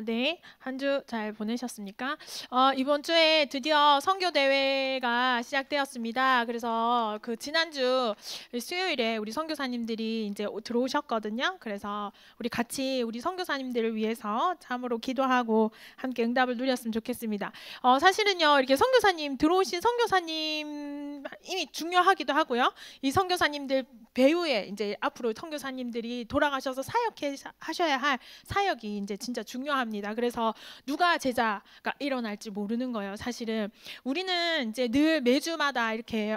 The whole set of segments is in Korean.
네. 한 주 잘 보내셨습니까? 이번 주에 드디어 선교 대회가 시작되었습니다. 그래서 그 지난주 수요일에 우리 선교사님들이 이제 들어오셨거든요. 그래서 우리 같이 우리 선교사님들을 위해서 참으로 기도하고 함께 응답을 누렸으면 좋겠습니다. 사실은요, 이렇게 선교사님 들어오신 선교사님 이미 중요하기도 하고요. 이 선교사님들 배후에 이제 앞으로 선교사님들이 돌아가셔서 사역해 하셔야 할 사역이 이제 진짜 중요합니다. 그래서 누가 제자가 일어날지 모르는 거예요. 사실은 우리는 이제 늘 매주마다 이렇게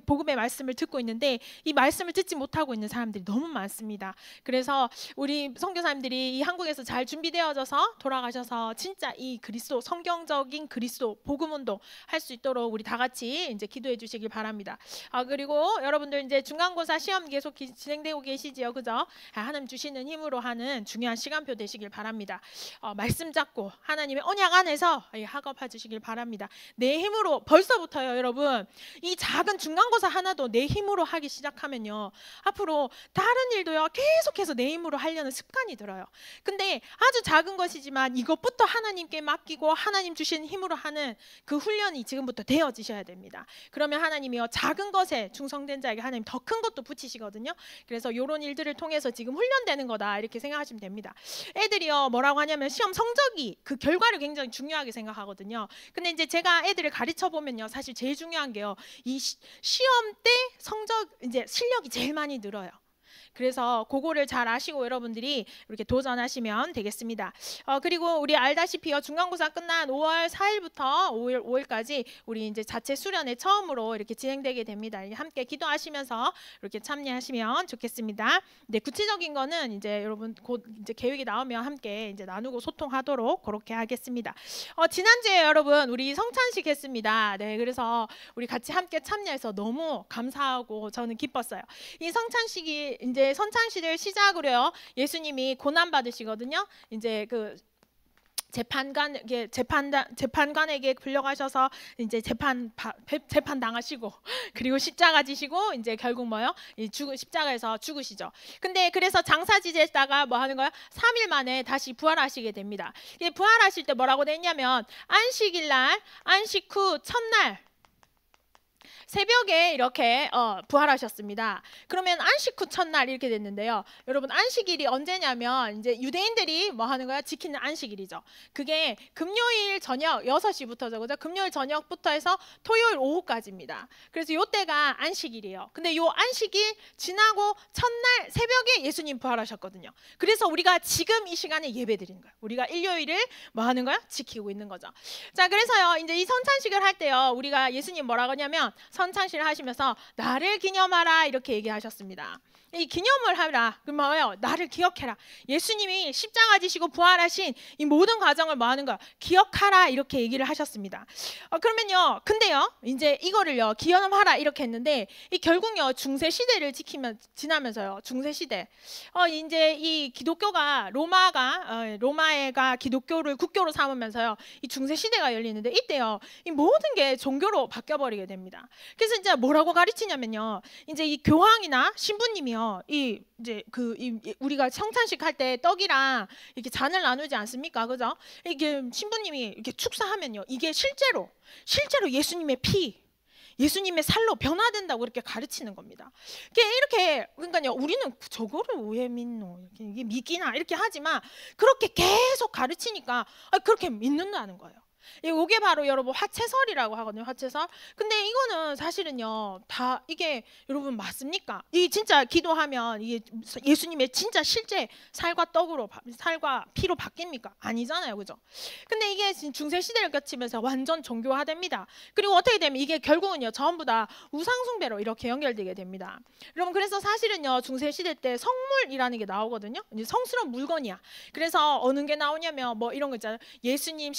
복음의 말씀을 듣고 있는데 이 말씀을 듣지 못하고 있는 사람들이 너무 많습니다. 그래서 우리 선교사님들이 이 한국에서 잘 준비되어져서 돌아가셔서 진짜 이 그리스도 성경적인 그리스도 복음 운동 할 수 있도록 우리 다 같이 이제 기도해 주시길 바랍니다. 그리고 여러분들 이제 중간고사 시험 계속 진행되고 계시지요, 그죠? 하나님 주시는 힘으로 하는 중요한 시간표 되시길 바랍니다. 말씀 잡고 하나님의 언약 안에서 학업해 주시길 바랍니다. 내 힘으로 벌써부터요, 여러분. 이 작은 중간고사 하나도 내 힘으로 하기 시작하면요, 앞으로 다른 일도요 계속해서 내 힘으로 하려는 습관이 들어요. 근데 아주 작은 것이지만 이것부터 하나님께 맡기고 하나님 주신 힘으로 하는 그 훈련이 지금부터 되어지셔야 됩니다. 그러면 하나님이요 작은 것에 충성된 자에게 하나님 더 큰 것도 붙이시거든요. 그래서 이런 일들을 통해서 지금 훈련되는 거다 이렇게 생각하시면 됩니다. 애들이요 뭐라고 하냐면 시험 성적이 그 결과를 굉장히 중요하게 생각하거든요. 근데 이제 제가 애들을 가르쳐 보면요, 사실 제일 중요한 게요, 이 시험 때 성적 이제 실력이 제일 많이 늘어요. 그래서 그거를 잘 아시고 여러분들이 이렇게 도전하시면 되겠습니다. 그리고 우리 알다시피요, 중간고사 끝난 5월 4일부터 5일까지 우리 이제 자체 수련회 처음으로 이렇게 진행되게 됩니다. 함께 기도하시면서 이렇게 참여하시면 좋겠습니다. 네, 구체적인 거는 이제 여러분 곧 이제 계획이 나오면 함께 이제 나누고 소통하도록 그렇게 하겠습니다. 지난주에 여러분 우리 성찬식 했습니다. 네, 그래서 우리 같이 함께 참여해서 너무 감사하고 저는 기뻤어요. 이 성찬식이 이제 선찬식을 시작으로요, 예수님이 고난 받으시거든요. 이제 그 재판관에게 불려가셔서 이제 재판 당하시고 그리고 십자가 지시고 이제 결국 뭐요? 십자가에서 죽으시죠. 근데 그래서 장사 지냈다가 뭐 하는 거야? 3일 만에 다시 부활하시게 됩니다. 부활하실 때 뭐라고 됐냐면 안식일 날, 안식 후 첫날 새벽에 이렇게 부활하셨습니다. 그러면 안식 후 첫날 이렇게 됐는데요. 여러분 안식일이 언제냐면 이제 유대인들이 뭐 하는 거야? 지키는 안식일이죠. 그게 금요일 저녁 6시부터죠. 그죠? 금요일 저녁부터 해서 토요일 오후까지입니다. 그래서 요때가 안식일이에요. 근데 요 안식일 지나고 첫날 새벽에 예수님 부활하셨거든요. 그래서 우리가 지금 이 시간에 예배드리는 거예요. 우리가 일요일을 뭐 하는 거야? 지키고 있는 거죠. 자, 그래서요 이제 이 선찬식을 할 때요, 우리가 예수님 뭐라고 하냐면 선찬식을 하시면서 나를 기념하라 이렇게 얘기하셨습니다. 이 기념을 하라. 그럼 뭐예요? 나를 기억해라. 예수님이 십자가 지시고 부활하신 이 모든 과정을 뭐 하는 거야? 기억하라 이렇게 얘기를 하셨습니다. 그러면요, 근데요 이제 이거를요 기념하라 이렇게 했는데 이 결국요 중세 시대를 지나면서요, 중세 시대 이제 이 기독교가 로마가 기독교를 국교로 삼으면서요 이 중세 시대가 열리는데 이때요 이 모든 게 종교로 바뀌어 버리게 됩니다. 그래서 이제 뭐라고 가르치냐면요, 이제 이 교황이나 신부님이요 이제 우리가 성찬식 할 때 떡이랑 이렇게 잔을 나누지 않습니까, 그죠? 이게 신부님이 이렇게 축사하면요 이게 실제로 예수님의 피, 예수님의 살로 변화된다고 이렇게 가르치는 겁니다. 이렇게 그러니까요 우리는 저거를 왜 믿노? 이게 믿기나 이렇게 하지만 그렇게 계속 가르치니까 그렇게 믿는다는 거예요. 이게 바로 여러분 화채설이라고 하거든요. 화채설. 근데 이거는 사실은요 다 이게 여러분 맞습니까? 이 진짜 기도하면 이게 예수님의 진짜 실제 살과 피로 바뀝니까? 아니잖아요, 그죠? 근데 이게 중세 시대를 거치면서 완전 종교화됩니다. 그리고 어떻게 되면 이게 결국은요 전부 다 우상숭배로 이렇게 연결되게 됩니다. 여러분 그래서 사실은요 중세 시대 때 성물이라는 게 나오거든요. 이제 성스러운 물건이야. 그래서 어느 게 나오냐면 뭐 이런 거 있잖아요. 예수님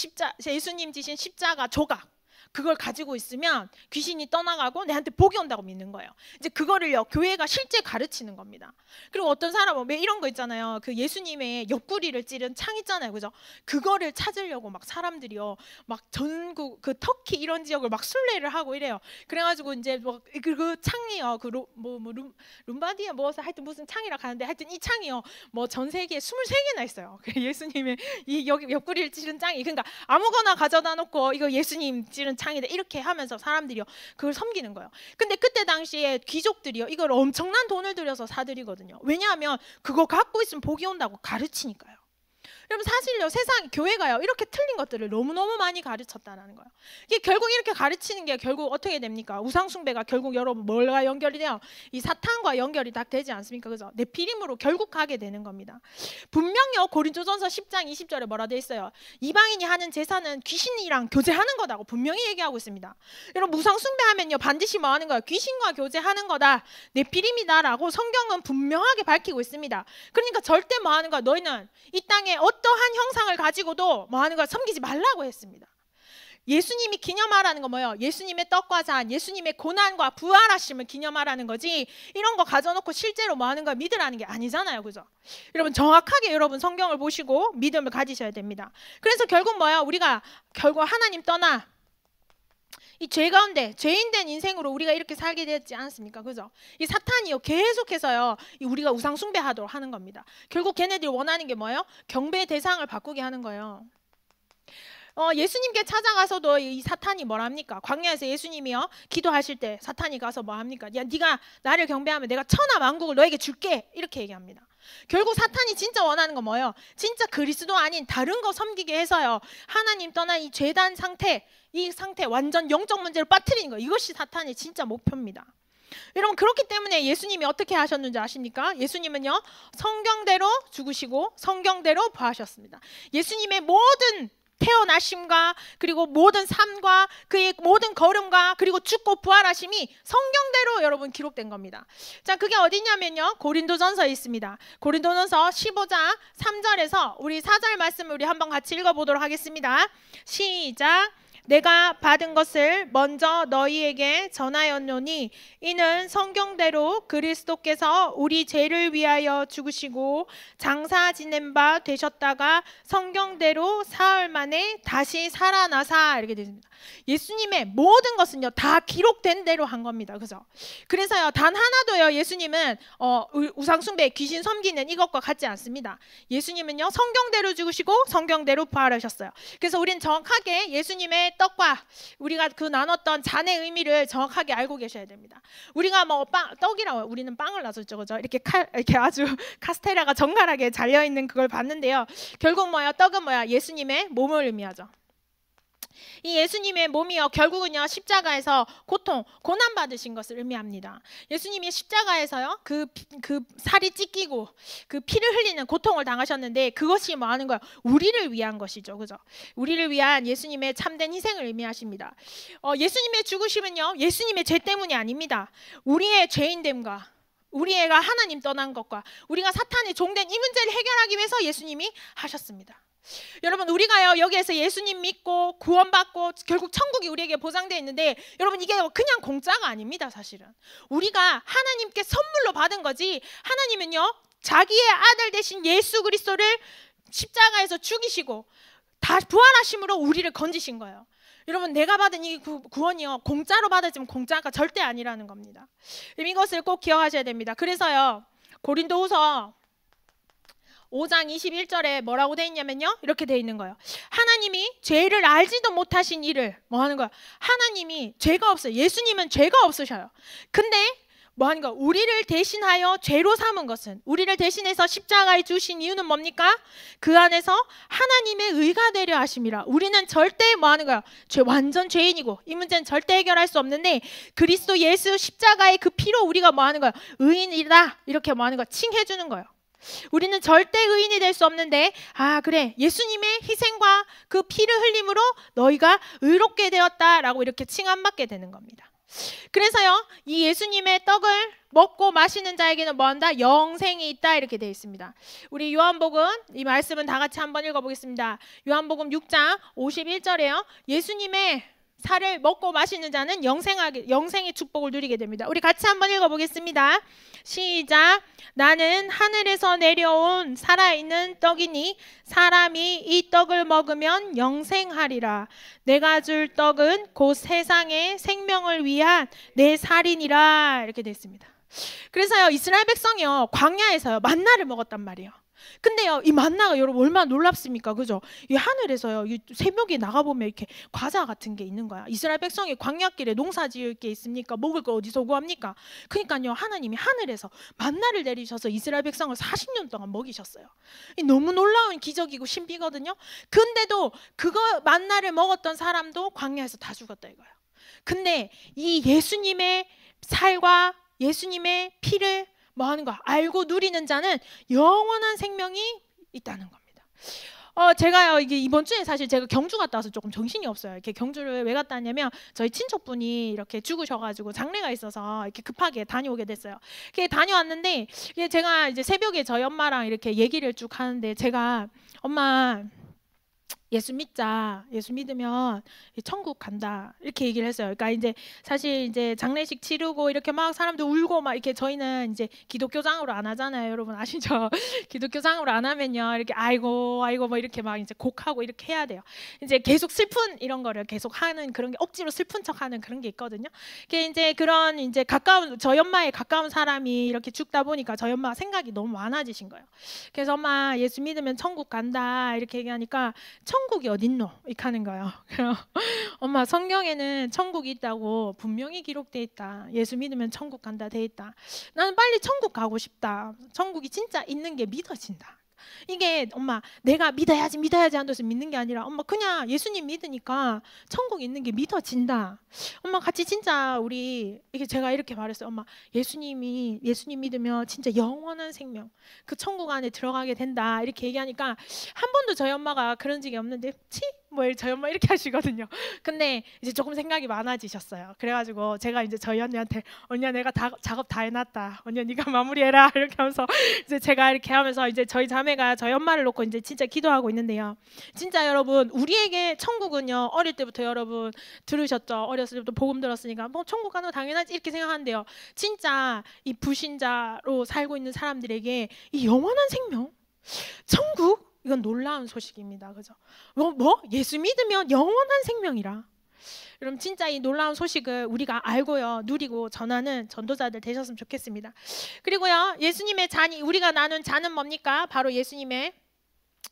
지신 십자가 조각, 그걸 가지고 있으면 귀신이 떠나가고 내한테 복이 온다고 믿는 거예요. 이제 그거를요 교회가 실제 가르치는 겁니다. 그리고 어떤 사람은 왜 이런 거 있잖아요. 그 예수님의 옆구리를 찌른 창 있잖아요, 그죠? 그거를 찾으려고 막 사람들이요 막 전국 그 터키 이런 지역을 막 순례를 하고 이래요. 그래가지고 이제 뭐 그 창이요 룸바디아 뭐서 하여튼 무슨 창이라 가는데 하여튼 이 창이요 뭐 전 세계에 23개나 있어요. 예수님의 이 여기 옆구리를 찌른 창이. 그러니까 아무거나 가져다 놓고 이거 예수님 찌른 창이다 이렇게 하면서 사람들이요 그걸 섬기는 거예요. 근데 그때 당시에 귀족들이요 이걸 엄청난 돈을 들여서 사들이거든요. 왜냐하면 그거 갖고 있으면 복이 온다고 가르치니까요. 여러분 사실요 세상 교회가요 이렇게 틀린 것들을 너무너무 많이 가르쳤다는 거예요. 이게 결국 이렇게 가르치는 게 결국 어떻게 됩니까? 우상숭배가 결국 여러분 뭘과 연결이 돼요? 이 사탄과 연결이 딱 되지 않습니까? 그죠? 네피림으로 결국 가게 되는 겁니다. 분명히요 고린도전서 10장 20절에 뭐라 돼 있어요? 이방인이 하는 제사는 귀신이랑 교제하는 거다고 분명히 얘기하고 있습니다. 여러분 우상숭배하면요 반드시 뭐 하는 거예요? 귀신과 교제하는 거다, 네피림이다라고 성경은 분명하게 밝히고 있습니다. 그러니까 절대 뭐 하는 거야? 너희는 이 땅에 어떠한 형상을 가지고도 뭐 하는 걸 섬기지 말라고 했습니다. 예수님이 기념하라는 거 뭐예요? 예수님의 떡과 잔, 예수님의 고난과 부활하심을 기념하라는 거지 이런 거 가져놓고 실제로 뭐 하는 걸 믿으라는 게 아니잖아요, 그죠? 여러분 정확하게 여러분 성경을 보시고 믿음을 가지셔야 됩니다. 그래서 결국 뭐예요? 우리가 결국 하나님 떠나 이 죄 가운데 죄인된 인생으로 우리가 이렇게 살게 되지 않습니까? 그죠? 이 사탄이요 계속해서요 우리가 우상 숭배하도록 하는 겁니다. 결국 걔네들이 원하는 게 뭐예요? 경배의 대상을 바꾸게 하는 거예요. 예수님께 찾아가서도 이 사탄이 뭐랍니까? 광야에서 예수님이요 기도하실 때 사탄이 가서 뭐합니까? 야 네가 나를 경배하면 내가 천하 만국을 너에게 줄게 이렇게 얘기합니다. 결국 사탄이 진짜 원하는 건 뭐예요? 진짜 그리스도 아닌 다른 거 섬기게 해서요 하나님 떠난 이 죄단 상태, 이 상태 완전 영적 문제를 빠뜨리는 거, 이것이 사탄의 진짜 목표입니다. 여러분 그렇기 때문에 예수님이 어떻게 하셨는지 아십니까? 예수님은요 성경대로 죽으시고 성경대로 부활하셨습니다. 예수님의 모든 태어나심과 그리고 모든 삶과 그의 모든 걸음과 그리고 죽고 부활하심이 성경대로 여러분 기록된 겁니다. 자, 그게 어디냐면요 고린도전서에 있습니다. 고린도전서 15장 3절에서 우리 4절 말씀을 우리 한번 같이 읽어보도록 하겠습니다. 시작. 내가 받은 것을 먼저 너희에게 전하였노니 이는 성경대로 그리스도께서 우리 죄를 위하여 죽으시고 장사 지낸 바 되셨다가 성경대로 사흘 만에 다시 살아나사 이렇게 되십니다. 예수님의 모든 것은요 다 기록된 대로 한 겁니다. 그죠? 그래서요 단 하나도요 예수님은 우상숭배 귀신 섬기는 이것과 같지 않습니다. 예수님은요 성경대로 죽으시고 성경대로 부활하셨어요. 그래서 우리는 정확하게 예수님의 떡과 우리가 그 나눴던 잔의 의미를 정확하게 알고 계셔야 됩니다. 우리가 뭐 떡이라고 우리는 빵을 나눴죠, 그죠? 이렇게 아주 카스테라가 정갈하게 잘려 있는 그걸 봤는데요. 결국 뭐야? 떡은 뭐야? 예수님의 몸을 의미하죠. 이 예수님의 몸이요 결국은요 십자가에서 고난 받으신 것을 의미합니다. 예수님이 십자가에서요 그 살이 찢기고 그 피를 흘리는 고통을 당하셨는데 그것이 뭐 하는 거예요? 우리를 위한 것이죠, 그죠? 우리를 위한 예수님의 참된 희생을 의미하십니다. 예수님의 죽으심은요 예수님의 죄 때문이 아닙니다. 우리의 죄인됨과 우리가 하나님 떠난 것과 우리가 사탄의 종된 이 문제를 해결하기 위해서 예수님이 하셨습니다. 여러분 우리가요 여기에서 예수님 믿고 구원받고 결국 천국이 우리에게 보장되어 있는데 여러분 이게 그냥 공짜가 아닙니다. 사실은 우리가 하나님께 선물로 받은 거지 하나님은요 자기의 아들 되신 예수 그리스도를 십자가에서 죽이시고 다 부활하심으로 우리를 건지신 거예요. 여러분 내가 받은 이 구원이요 공짜로 받았지만 공짜가 절대 아니라는 겁니다. 이것을 꼭 기억하셔야 됩니다. 그래서요 고린도후서 5장 21절에 뭐라고 돼 있냐면요 이렇게 돼 있는 거예요. 하나님이 죄를 알지도 못하신 이를 뭐 하는 거야? 하나님이 죄가 없어요. 예수님은 죄가 없으셔요. 근데 뭐 하는 거야? 우리를 대신하여 죄로 삼은 것은 우리를 대신해서 십자가에 주신 이유는 뭡니까? 그 안에서 하나님의 의가 되려 하심이라. 우리는 절대 뭐 하는 거야? 완전 죄인이고 이 문제는 절대 해결할 수 없는데 그리스도 예수 십자가의 그 피로 우리가 뭐 하는 거야? 의인이다 이렇게 뭐 하는 거야? 칭해 주는 거예요. 우리는 절대 의인이 될 수 없는데 그래 예수님의 희생과 그 피를 흘림으로 너희가 의롭게 되었다라고 이렇게 칭함받게 되는 겁니다. 그래서요 이 예수님의 떡을 먹고 마시는 자에게는 뭐한다? 영생이 있다 이렇게 되어 있습니다. 우리 요한복음 이 말씀은 다 같이 한번 읽어보겠습니다. 요한복음 6장 51절에요 예수님의 살을 먹고 마시는 자는 영생의 축복을 누리게 됩니다. 우리 같이 한번 읽어보겠습니다. 시작. 나는 하늘에서 내려온 살아있는 떡이니 사람이 이 떡을 먹으면 영생하리라. 내가 줄 떡은 곧 세상의 생명을 위한 내 살이니라. 이렇게 됐습니다. 그래서요, 이스라엘 백성이요, 광야에서요 만나를 먹었단 말이에요. 근데요, 이 만나가 여러분 얼마나 놀랍습니까? 그죠? 이 하늘에서요, 이 새벽에 나가보면 이렇게 과자 같은 게 있는 거야. 이스라엘 백성이 광야길에 농사 지을 게 있습니까? 먹을 거 어디서 구합니까? 그러니까요, 하나님이 하늘에서 만나를 내리셔서 이스라엘 백성을 40년 동안 먹이셨어요. 너무 놀라운 기적이고 신비거든요. 근데도 그거 만나를 먹었던 사람도 광야에서 다 죽었다 이거예요. 근데 이 예수님의 살과 예수님의 피를 뭐 하는 거 알고 누리는 자는 영원한 생명이 있다는 겁니다. 제가요, 이게 이번 주에 사실 제가 경주 갔다 와서 조금 정신이 없어요. 이렇게 경주를 왜 갔다 왔냐면 저희 친척분이 이렇게 죽으셔가지고 장례가 있어서 이렇게 급하게 다녀오게 됐어요. 이렇게 다녀왔는데 제가 이제 새벽에 저희 엄마랑 이렇게 얘기를 쭉 하는데 제가 엄마 예수 믿자. 예수 믿으면 천국 간다. 이렇게 얘기를 했어요. 그러니까 이제 사실 이제 장례식 치르고 이렇게 막 사람들 울고 막 이렇게 저희는 이제 기독교장으로 안 하잖아요. 여러분 아시죠? 기독교장으로 안 하면요. 이렇게 아이고 뭐 이렇게 막 이제 곡하고 이렇게 해야 돼요. 이제 계속 슬픈 이런 거를 계속 하는 그런 게 억지로 슬픈 척 하는 그런 게 있거든요. 그게 이제 그런 이제 가까운 저희 엄마의 가까운 사람이 이렇게 죽다 보니까 저희 엄마 생각이 너무 많아지신 거예요. 그래서 엄마 예수 믿으면 천국 간다. 이렇게 얘기하니까 천국이 어딨노? 이렇게 하는 거예요. 엄마 성경에는 천국이 있다고 분명히 기록돼 있다. 예수 믿으면 천국 간다 돼 있다. 나는 빨리 천국 가고 싶다. 천국이 진짜 있는 게 믿어진다. 이게 엄마 내가 믿어야지 한다고 믿는 게 아니라 엄마 그냥 예수님 믿으니까 천국 있는 게 믿어진다. 엄마 같이 진짜 우리 이게 제가 이렇게 말했어요. 엄마 예수님 믿으면 진짜 영원한 생명 그 천국 안에 들어가게 된다. 이렇게 얘기하니까 한 번도 저희 엄마가 그런 적이 없는데 뭐 저희 엄마 이렇게 하시거든요. 근데 이제 조금 생각이 많아지셨어요. 그래가지고 제가 이제 저희 언니한테 언니야 내가 작업 다 해놨다. 언니야 네가 마무리해라 이렇게 하면서 이제 제가 이렇게 하면서 이제 저희 자매가 저희 엄마를 놓고 이제 진짜 기도하고 있는데요. 진짜 여러분 우리에게 천국은요 어릴 때부터 여러분 들으셨죠? 어렸을 때부터 복음 들었으니까 뭐 천국 가는 거 당연하지 이렇게 생각하는데요. 진짜 이 불신자로 살고 있는 사람들에게 이 영원한 생명, 천국 이건 놀라운 소식입니다. 그죠? 뭐? 예수 믿으면 영원한 생명이라. 여러분 진짜 이 놀라운 소식을 우리가 알고요 누리고 전하는 전도자들 되셨으면 좋겠습니다. 그리고요 예수님의 잔이 우리가 나눈 잔은 뭡니까? 바로 예수님의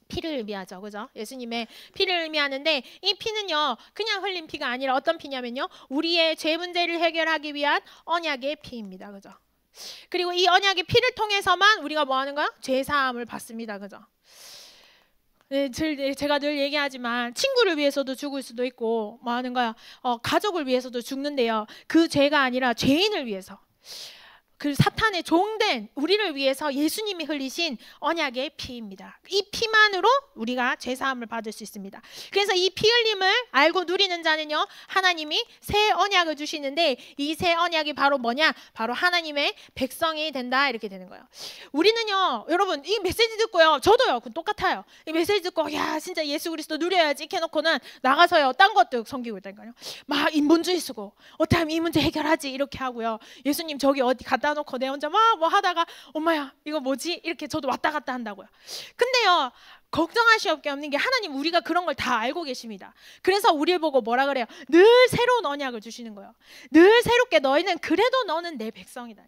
피를 의미하죠. 그죠? 예수님의 피를 의미하는데 이 피는요 그냥 흘린 피가 아니라 어떤 피냐면요 우리의 죄 문제를 해결하기 위한 언약의 피입니다. 그죠? 그리고 이 언약의 피를 통해서만 우리가 뭐 하는 거야? 죄 사함을 받습니다. 그죠? 네, 제가 늘 얘기하지만 친구를 위해서도 죽을 수도 있고 뭐 하는 거야? 가족을 위해서도 죽는데요. 그 죄가 아니라 죄인을 위해서. 그 사탄의 종된 우리를 위해서 예수님이 흘리신 언약의 피입니다. 이 피만으로 우리가 죄사함을 받을 수 있습니다. 그래서 이 피 흘림을 알고 누리는 자는요 하나님이 새 언약을 주시는데 이 새 언약이 바로 뭐냐? 바로 하나님의 백성이 된다 이렇게 되는 거예요. 우리는요 여러분 이 메시지 듣고요 저도요 똑같아요. 이 메시지 듣고 야 진짜 예수 그리스도 누려야지 이렇게 해놓고는 나가서요 딴 것도 섬기고 있다니까요. 막 인본주의 쓰고 어떻게 하면 이 문제 해결하지 이렇게 하고요. 예수님 저기 어디 갔다 놓고 내 혼자 막 뭐 하다가 엄마야 이거 뭐지? 이렇게 저도 왔다 갔다 한다고요. 근데요 걱정하실 게 없는 게 하나님 우리가 그런 걸 다 알고 계십니다. 그래서 우리를 보고 뭐라 그래요? 늘 새로운 언약을 주시는 거예요. 늘 새롭게 너희는 그래도 너는 내 백성이다.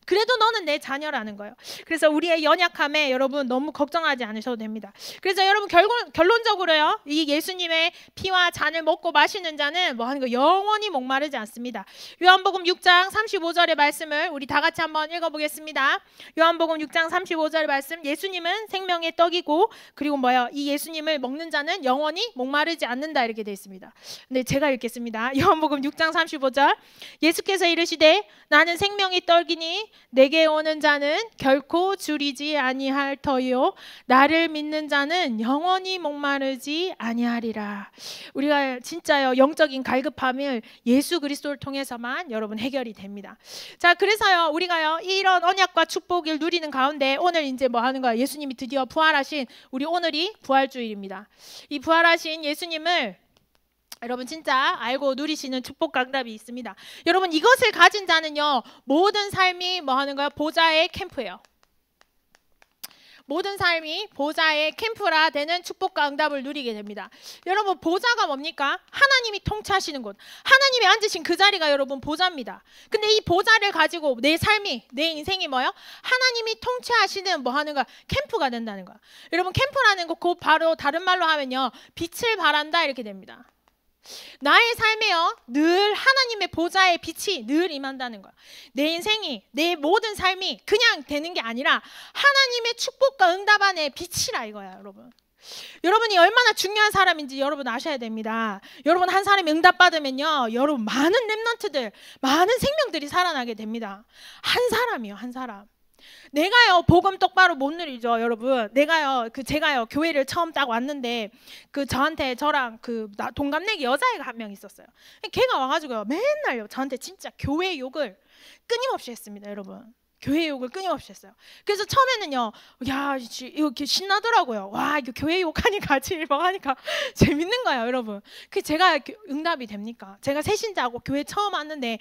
그래도 너는 내 자녀라는 거예요. 그래서 우리의 연약함에 여러분 너무 걱정하지 않으셔도 됩니다. 그래서 여러분 결론적으로요 이 예수님의 피와 잔을 먹고 마시는 자는 뭐 하는 거 영원히 목마르지 않습니다. 요한복음 6장 35절의 말씀을 우리 다 같이 한번 읽어보겠습니다. 요한복음 6장 35절 말씀 예수님은 생명의 떡이고 그리고 뭐요 이 예수님을 먹는 자는 영원히 목마르지 않는다 이렇게 되어 있습니다. 근데 제가 읽겠습니다. 요한복음 6장 35절 예수께서 이르시되 나는 생명의 떡이니 내게 오는 자는 결코 줄이지 아니할 터요 나를 믿는 자는 영원히 목마르지 아니하리라. 우리가 진짜요 영적인 갈급함을 예수 그리스도를 통해서만 여러분 해결이 됩니다. 자 그래서요 우리가요 이런 언약과 축복을 누리는 가운데 오늘 이제 뭐 하는 거야? 예수님이 드디어 부활하신 우리 오늘이 부활주일입니다. 이 부활하신 예수님을 여러분 진짜 알고 누리시는 축복과 응답이 있습니다. 여러분 이것을 가진 자는요 모든 삶이 뭐 하는 거예요? 보좌의 캠프예요. 모든 삶이 보좌의 캠프라 되는 축복과 응답을 누리게 됩니다. 여러분 보좌가 뭡니까? 하나님이 통치하시는 곳, 하나님이 앉으신 그 자리가 여러분 보좌입니다. 근데 이 보좌를 가지고 내 삶이, 내 인생이 뭐예요? 하나님이 통치하시는 뭐 하는 거야? 캠프가 된다는 거야. 여러분 캠프라는 거 곧 바로 다른 말로 하면요 빛을 발한다 이렇게 됩니다. 나의 삶에요 늘 하나님의 보좌의 빛이 늘 임한다는 거야. 내 인생이, 내 모든 삶이 그냥 되는 게 아니라 하나님의 축복과 응답 안에 빛이라 이거야. 여러분 여러분이 얼마나 중요한 사람인지 여러분 아셔야 됩니다. 여러분 한 사람이 응답받으면요 여러분 많은 렘넌트들, 많은 생명들이 살아나게 됩니다. 한 사람이요, 한 사람. 내가요 복음 똑바로 못 누리죠 여러분. 내가요 제가요 교회를 처음 딱 왔는데 저한테 저랑 동갑내기 여자애가 한 명 있었어요. 걔가 와가지고요 맨날요 저한테 진짜 교회 욕을 끊임없이 했습니다. 여러분 교회 욕을 끊임없이 했어요. 그래서 처음에는요 야 이렇게 신나더라고요. 와 이거 교회 욕하니까 같이 뭐 하니까 재밌는 거예요 여러분. 제가 응답이 됩니까? 제가 새신자고 교회 처음 왔는데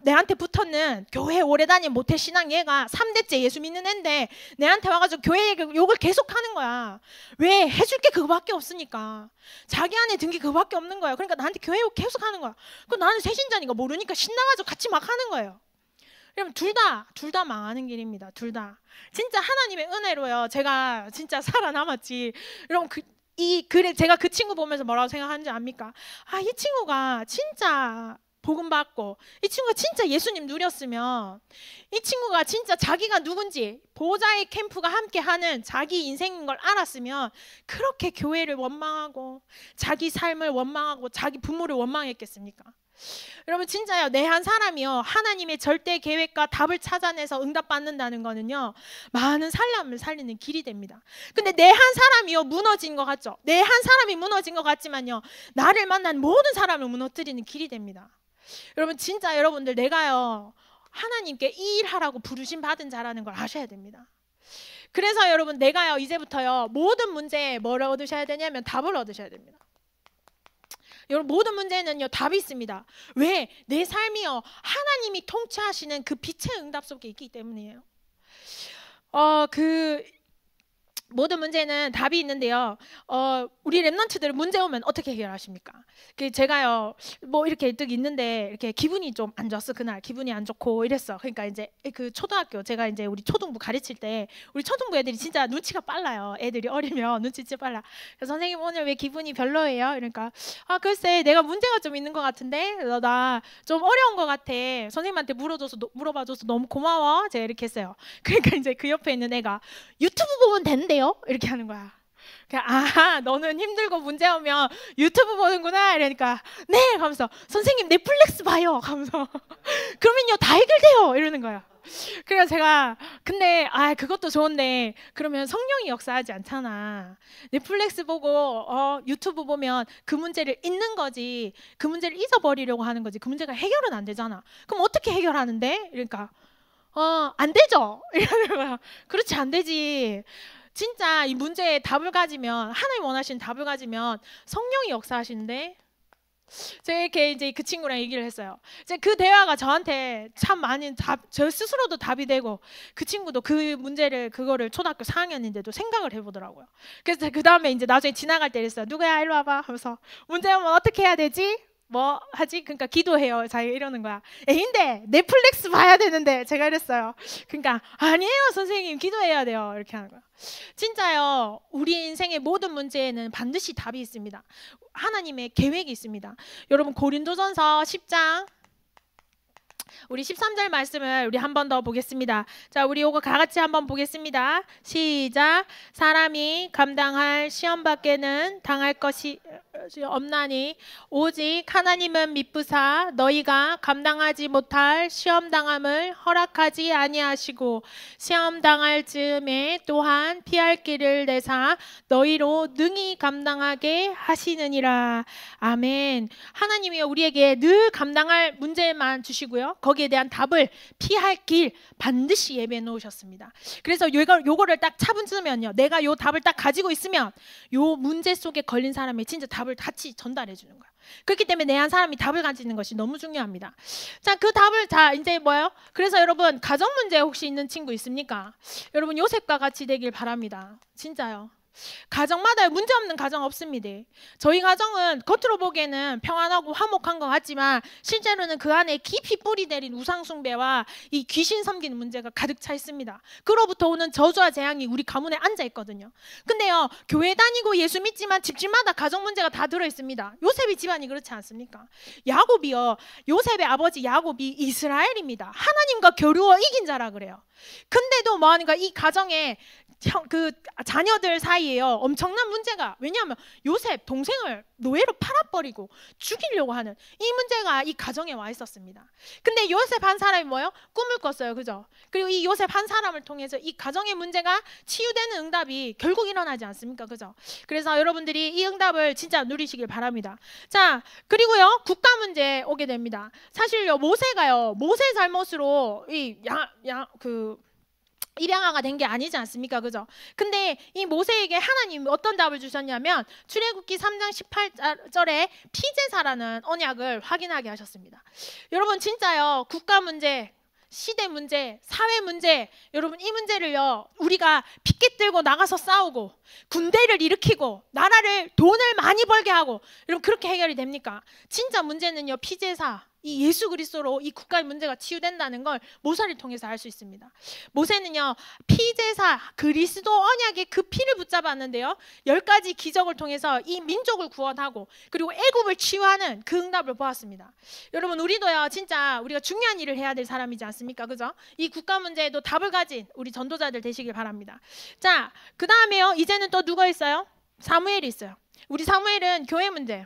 내한테 붙었는 교회 오래 다닌 모태신앙 얘가 3대째 예수 믿는 애인데 내한테 와가지고 교회 욕을 계속 하는 거야. 왜? 해줄 게 그거밖에 없으니까. 자기 안에 든 게 그거밖에 없는 거야. 그러니까 나한테 교회 욕 계속 하는 거야. 그럼 나는 새신자니까 모르니까 신나가지고 같이 막 하는 거예요. 여러분 둘 다 망하는 길입니다. 둘 다. 진짜 하나님의 은혜로요. 제가 진짜 살아남았지. 여러분 제가 그 친구 보면서 뭐라고 생각하는지 압니까? 아, 이 친구가 진짜 복음 받고 이 친구가 진짜 예수님 누렸으면 이 친구가 진짜 자기가 누군지 보좌의 캠프가 함께하는 자기 인생인 걸 알았으면 그렇게 교회를 원망하고 자기 삶을 원망하고 자기 부모를 원망했겠습니까? 여러분 진짜요 내 한 사람이요 하나님의 절대 계획과 답을 찾아내서 응답받는다는 거는요 많은 사람을 살리는 길이 됩니다. 근데 내 한 사람이요 무너진 것 같죠? 내 한 사람이 무너진 것 같지만요 나를 만난 모든 사람을 무너뜨리는 길이 됩니다. 여러분 진짜 여러분들 내가요 하나님께 이 일하라고 부르심 받은 자라는 걸 아셔야 됩니다. 그래서 여러분 내가요 이제부터요 모든 문제에 뭘 얻으셔야 되냐면 답을 얻으셔야 됩니다. 여러분 모든 문제는요 답이 있습니다. 왜? 내 삶이요 하나님이 통치하시는 그 빛의 응답 속에 있기 때문이에요. 모든 문제는 답이 있는데요. 우리 랩런트들 문제 오면 어떻게 해결하십니까? 제가요, 뭐 이렇게 뜩 있는데 이렇게 기분이 좀 안 좋았어. 그날 기분이 안 좋고 이랬어. 그러니까 이제 초등학교 제가 이제 우리 초등부 가르칠 때 우리 초등부 애들이 진짜 눈치가 빨라요. 애들이 어리면 눈치 진짜 빨라. 그래서 선생님 오늘 왜 기분이 별로예요? 이러니까 글쎄 내가 문제가 좀 있는 것 같은데 나 좀 어려운 것 같아. 선생님한테 물어봐줘서 너무 고마워. 제가 이렇게 했어요. 그러니까 이제 그 옆에 있는 애가 유튜브 보면 된대요. 이렇게 하는 거야. 너는 힘들고 문제 오면 유튜브 보는구나. 이러니까 네 하면서 선생님 넷플릭스 봐요 하면서 그러면요 다 해결돼요 이러는 거야. 그래서 제가 근데 그것도 좋은데 그러면 성령이 역사하지 않잖아. 넷플릭스 보고 유튜브 보면 그 문제를 잊는 거지 그 문제를 잊어버리려고 하는 거지 그 문제가 해결은 안 되잖아. 그럼 어떻게 해결하는데? 이러니까 안 되죠. 이러는 거야. 그렇지 안 되지. 진짜 이 문제에 답을 가지면 하나님 원하시는 답을 가지면 성령이 역사하시는데 제가 이렇게 이제 그 친구랑 얘기를 했어요. 이제 그 대화가 저한테 참 많이 저 스스로도 답이 되고 그 친구도 그거를 초등학교 4학년인데도 생각을 해보더라고요. 그래서 그 다음에 이제 나중에 지나갈 때 이랬어요. 누구야 일로 와봐 하면서 문제 오면 어떻게 해야 되지? 뭐 하지? 그러니까 기도해요. 자기가 이러는 거야. 근데 넷플릭스 봐야 되는데 제가 이랬어요. 그러니까 아니에요 선생님 기도해야 돼요. 이렇게 하는 거야. 진짜요 우리 인생의 모든 문제에는 반드시 답이 있습니다. 하나님의 계획이 있습니다. 여러분 고린도전서 10장 우리 13절 말씀을 우리 한 번 더 보겠습니다. 자, 우리 이거 다 같이 한번 보겠습니다. 시작. 사람이 감당할 시험 밖에는 당할 것이 없나니 오직 하나님은 미쁘사 너희가 감당하지 못할 시험 당함을 허락하지 아니하시고 시험 당할 즈음에 또한 피할 길을 내사 너희로 능히 감당하게 하시느니라. 아멘. 하나님이 우리에게 늘 감당할 문제만 주시고요. 거기에 대한 답을 피할 길 반드시 예배해 놓으셨습니다. 그래서 요거를 딱 차분으면요. 내가 요 답을 딱 가지고 있으면 요 문제 속에 걸린 사람이 진짜 답을 같이 전달해 주는 거예요. 그렇기 때문에 내 한 사람이 답을 가지는 것이 너무 중요합니다. 자, 그 답을 이제 뭐예요? 그래서 여러분 가정 문제 혹시 있는 친구 있습니까? 여러분 요셉과 같이 되길 바랍니다. 진짜요. 가정마다 문제 없는 가정 없습니다. 저희 가정은 겉으로 보기에는 평안하고 화목한 것 같지만 실제로는 그 안에 깊이 뿌리 내린 우상 숭배와 이 귀신 섬기는 문제가 가득 차 있습니다. 그로부터 오는 저주와 재앙이 우리 가문에 앉아 있거든요. 근데요, 교회 다니고 예수 믿지만 집집마다 가정 문제가 다 들어 있습니다. 요셉이 집안이 그렇지 않습니까? 야곱이요, 요셉의 아버지 야곱이 이스라엘입니다. 하나님과 겨루어 이긴 자라 그래요. 근데도 뭐하는가, 이 가정에 그 자녀들 사이에요 엄청난 문제가, 왜냐하면 요셉 동생을 노예로 팔아버리고 죽이려고 하는 이 문제가 이 가정에 와 있었습니다. 근데 요셉 한 사람이 뭐예요? 꿈을 꿨어요. 그죠? 그리고 이 요셉 한 사람을 통해서 이 가정의 문제가 치유되는 응답이 결국 일어나지 않습니까? 그죠? 그래서 여러분들이 이 응답을 진짜 누리시길 바랍니다. 자, 그리고요, 국가 문제 오게 됩니다. 사실요, 모세가요, 모세 잘못으로 입양아가 된 게 아니지 않습니까? 그죠? 근데 이 모세에게 하나님이 어떤 답을 주셨냐면 출애굽기 3장 18절에 피제사라는 언약을 확인하게 하셨습니다. 여러분 진짜요, 국가 문제, 시대 문제, 사회 문제, 여러분 이 문제를요, 우리가 피켓 들고 나가서 싸우고 군대를 일으키고 나라를 돈을 많이 벌게 하고 여러분 그렇게 해결이 됩니까? 진짜 문제는요, 피제사, 이 예수 그리스도로 이 국가의 문제가 치유된다는 걸 모세를 통해서 알 수 있습니다. 모세는요, 피제사 그리스도 언약의 그 피를 붙잡았는데요, 10가지 기적을 통해서 이 민족을 구원하고 그리고 애굽을 치유하는 그 응답을 보았습니다. 여러분 우리도요, 진짜 우리가 중요한 일을 해야 될 사람이지 않습니까? 그죠? 이 국가 문제에도 답을 가진 우리 전도자들 되시길 바랍니다. 자, 그 다음에요, 이제는 또 누가 있어요? 사무엘이 있어요. 우리 사무엘은 교회 문제,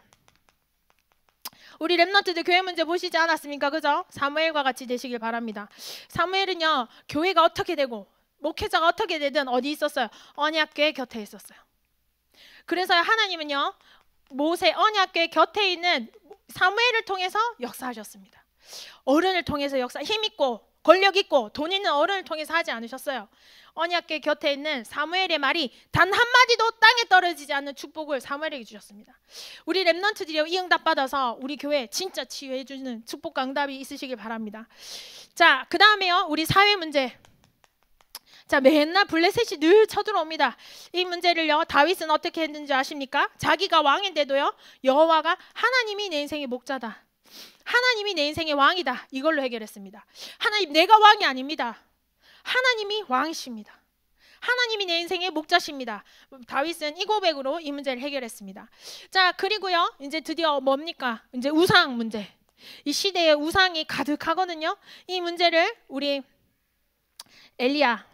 우리 랩런트들 교회 문제 보시지 않았습니까? 그죠? 사무엘과 같이 되시길 바랍니다. 사무엘은요, 교회가 어떻게 되고 목회자가 어떻게 되든 어디 있었어요? 언약궤 곁에 있었어요. 그래서 하나님은요, 모세 언약궤 곁에 있는 사무엘을 통해서 역사하셨습니다. 어른을 통해서 힘 있고 권력 있고 돈 있는 어른을 통해서 하지 않으셨어요. 언약궤 곁에 있는 사무엘의 말이 단 한마디도 땅에 떨어지지 않는 축복을 사무엘에게 주셨습니다. 우리 랩런트들이 이 응답 받아서 우리 교회 진짜 치유해 주는 축복과 응답이 있으시길 바랍니다. 자, 그 다음에요, 우리 사회 문제. 자, 맨날 블레셋이 늘 쳐들어옵니다. 이 문제를요, 다윗은 어떻게 했는지 아십니까? 자기가 왕인데도요, 여호와가 하나님이 내 인생의 목자다, 하나님이 내 인생의 왕이다, 이걸로 해결했습니다. 하나님, 내가 왕이 아닙니다. 하나님이 왕이십니다. 하나님이 내 인생의 목자십니다. 다윗은 이 고백으로 이 문제를 해결했습니다. 자, 그리고요, 이제 드디어 뭡니까? 이제 우상 문제. 이 시대에 우상이 가득하거든요. 이 문제를 우리 엘리야,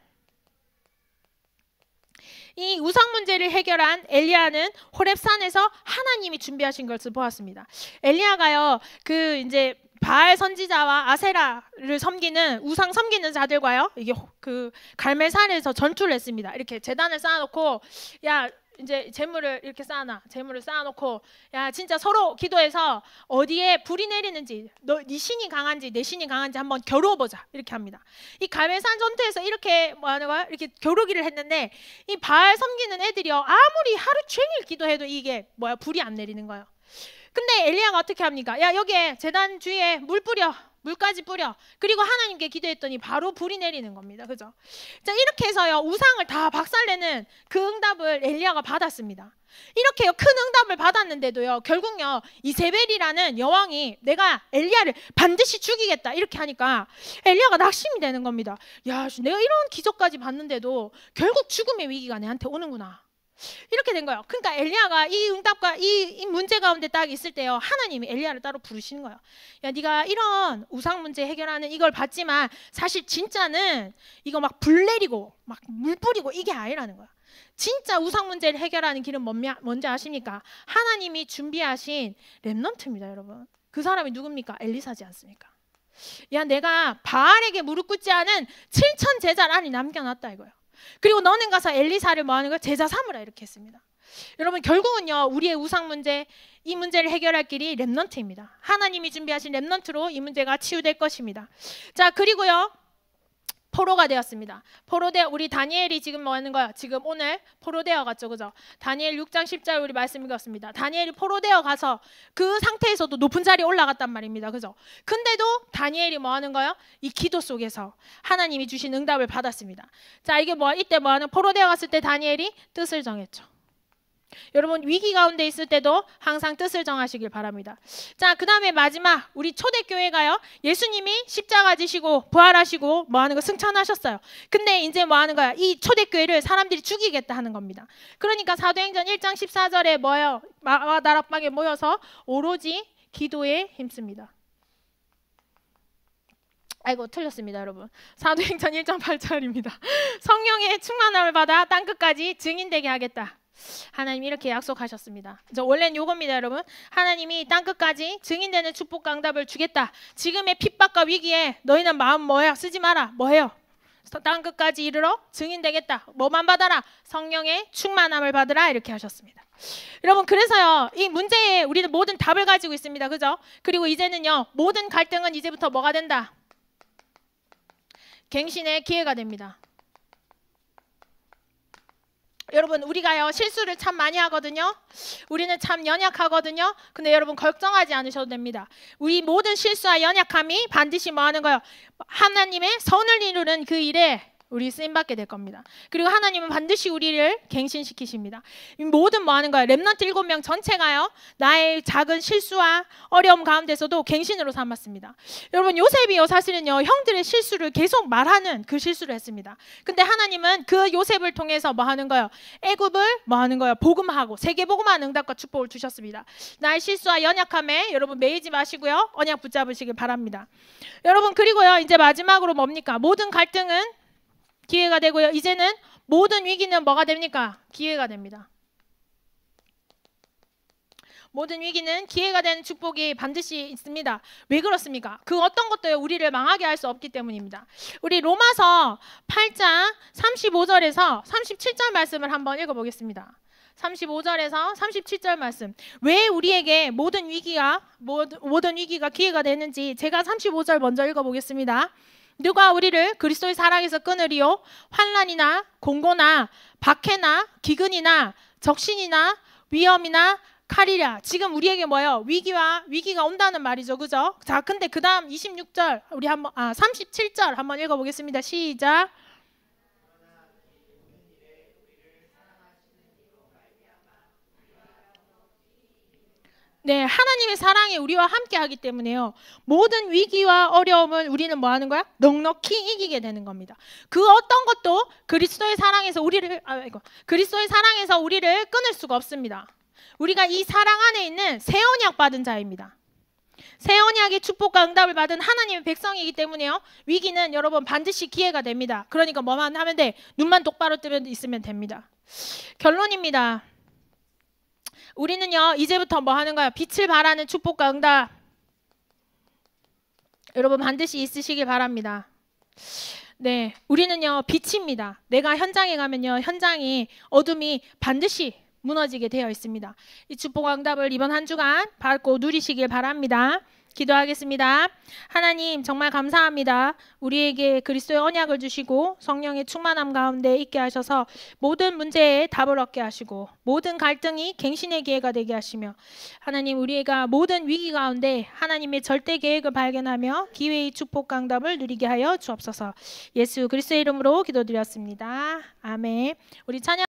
이 우상 문제를 해결한 엘리야는 호렙산에서 하나님이 준비하신 것을 보았습니다. 엘리야가요, 그 이제 바알 선지자와 아세라를 섬기는 우상 섬기는 자들과요, 이게 그 갈멜산에서 전투를 했습니다. 이렇게 제단을 쌓아놓고, 야 이제 재물을 이렇게 재물을 쌓아놓고, 야 진짜 서로 기도해서 어디에 불이 내리는지, 네 신이 강한지 내 신이 강한지 한번 겨루어보자, 이렇게 합니다. 이 갈멜산 전투에서 이렇게 뭐하는 거야? 이렇게 겨루기를 했는데 이 바알 섬기는 애들이요, 아무리 하루 종일 기도해도 이게 불이 안 내리는 거예요. 근데 엘리야가 어떻게 합니까? 야, 여기에 제단 주위에 물까지 뿌려. 그리고 하나님께 기도했더니 바로 불이 내리는 겁니다. 그죠? 자, 이렇게 해서요, 우상을 다 박살내는 그 응답을 엘리야가 받았습니다. 이렇게요, 큰 응답을 받았는데도요, 결국요, 이세벨이라는 여왕이 내가 엘리야를 반드시 죽이겠다 이렇게 하니까 엘리야가 낙심이 되는 겁니다. 야, 내가 이런 기적까지 봤는데도 결국 죽음의 위기가 내한테 오는구나, 이렇게 된 거예요. 그러니까 엘리야가 이 응답과 이 문제 가운데 딱 있을 때요, 하나님이 엘리야를 따로 부르시는 거예요. 야, 네가 이런 우상 문제 해결하는 이걸 봤지만 사실 진짜는 이거 막 불 내리고 막 물 뿌리고 이게 아니라는 거야. 진짜 우상 문제를 해결하는 길은 뭔지 아십니까? 하나님이 준비하신 렘넌트입니다, 여러분. 그 사람이 누굽니까? 엘리사지 않습니까? 야, 내가 바알에게 무릎 꿇지 않은 7천 제자를 안에 남겨놨다 이거예요. 그리고 너는 가서 엘리사를 뭐하는 거야? 제자 삼으라, 이렇게 했습니다. 여러분 결국은요, 우리의 우상 문제, 이 문제를 해결할 길이 렘넌트입니다. 하나님이 준비하신 렘넌트로 이 문제가 치유될 것입니다. 자, 그리고요, 포로가 되었습니다. 우리 다니엘이 지금 뭐 하는 거야? 지금 오늘 포로되어 갔죠, 그죠? 다니엘 6장 10절 우리 말씀 읽었습니다. 다니엘이 포로되어 가서 그 상태에서도 높은 자리에 올라갔단 말입니다, 그죠? 근데도 다니엘이 뭐 하는 거예요? 이 기도 속에서 하나님이 주신 응답을 받았습니다. 자, 이게 뭐 이때 뭐 하는 포로되어 갔을 때 다니엘이 뜻을 정했죠. 여러분 위기 가운데 있을 때도 항상 뜻을 정하시길 바랍니다. 자, 그 다음에 마지막 우리 초대교회가요, 예수님이 십자가 지시고 부활하시고 뭐 하는 거 승천하셨어요. 근데 이제 뭐 하는 거야? 이 초대교회를 사람들이 죽이겠다 하는 겁니다. 그러니까 사도행전 1장 14절에 뭐예요? 마와 다락방에 모여서 오로지 기도에 힘씁니다. 아이고 틀렸습니다, 여러분. 사도행전 1장 8절입니다. 성령의 충만함을 받아 땅끝까지 증인되게 하겠다. 하나님이 이렇게 약속하셨습니다. 원래는 요겁니다, 여러분. 하나님이 땅끝까지 증인되는 축복과 응답을 주겠다. 지금의 핍박과 위기에 너희는 마음 뭐야? 쓰지 마라. 뭐해요? 땅끝까지 이르러 증인되겠다. 뭐만 받아라? 성령의 충만함을 받으라. 이렇게 하셨습니다. 여러분, 그래서요, 이 문제에 우리는 모든 답을 가지고 있습니다, 그죠? 그리고 이제는요, 모든 갈등은 이제부터 뭐가 된다? 갱신의 기회가 됩니다. 여러분, 우리가요 실수를 참 많이 하거든요. 우리는 참 연약하거든요. 근데 여러분 걱정하지 않으셔도 됩니다. 우리 모든 실수와 연약함이 반드시 뭐 하는 거예요? 하나님의 선을 이루는 그 일에 우리 쓰임받게 될 겁니다. 그리고 하나님은 반드시 우리를 갱신시키십니다. 모든 뭐 하는 거예요? 렘넌트 7명 전체가요, 나의 작은 실수와 어려움 가운데서도 갱신으로 삼았습니다. 여러분, 요셉이요 사실은요 형들의 실수를 계속 말하는 그 실수를 했습니다. 근데 하나님은 그 요셉을 통해서 뭐 하는 거예요? 애굽을 뭐 하는 거예요? 복음하고 세계복음한 응답과 축복을 주셨습니다. 나의 실수와 연약함에 여러분 매이지 마시고요, 언약 붙잡으시길 바랍니다. 여러분, 그리고요 이제 마지막으로 뭡니까? 모든 갈등은 기회가 되고요, 이제는 모든 위기는 뭐가 됩니까? 기회가 됩니다. 모든 위기는 기회가 되는 축복이 반드시 있습니다. 왜 그렇습니까? 그 어떤 것도 우리를 망하게 할 수 없기 때문입니다. 우리 로마서 8장 35절에서 37절 말씀을 한번 읽어보겠습니다. 35절에서 37절 말씀. 왜 우리에게 모든 위기가 기회가 되는지 제가 35절 먼저 읽어보겠습니다. 누가 우리를 그리스도의 사랑에서 끊으리요? 환난이나 공고나 박해나 기근이나 적신이나 위험이나 칼이랴. 지금 우리에게 뭐예요? 위기가 온다는 말이죠, 그죠? 자, 근데 그 다음 26절 37절 한번 읽어보겠습니다. 시작. 네, 하나님의 사랑이 우리와 함께 하기 때문에요, 모든 위기와 어려움은 우리는 뭐 하는 거야? 넉넉히 이기게 되는 겁니다. 그 어떤 것도 그리스도의 사랑에서 우리를 끊을 수가 없습니다. 우리가 이 사랑 안에 있는 새 언약 받은 자입니다. 새 언약의 축복과 응답을 받은 하나님의 백성이기 때문에요, 위기는 여러분 반드시 기회가 됩니다. 그러니까 뭐만 하면 돼? 눈만 똑바로 뜨면 있으면 됩니다. 결론입니다. 우리는요 이제부터 뭐 하는 거야? 빛을 발하는 축복과 응답 여러분 반드시 있으시길 바랍니다. 네, 우리는요 빛입니다. 내가 현장에 가면요 현장이 어둠이 반드시 무너지게 되어 있습니다. 이 축복과 응답을 이번 한 주간 받고 누리시길 바랍니다. 기도하겠습니다. 하나님 정말 감사합니다. 우리에게 그리스도의 언약을 주시고 성령의 충만함 가운데 있게 하셔서 모든 문제에 답을 얻게 하시고 모든 갈등이 갱신의 기회가 되게 하시며, 하나님 우리가 모든 위기 가운데 하나님의 절대 계획을 발견하며 기회의 축복과 응답을 누리게 하여 주옵소서. 예수 그리스도의 이름으로 기도드렸습니다. 아멘. 우리 찬양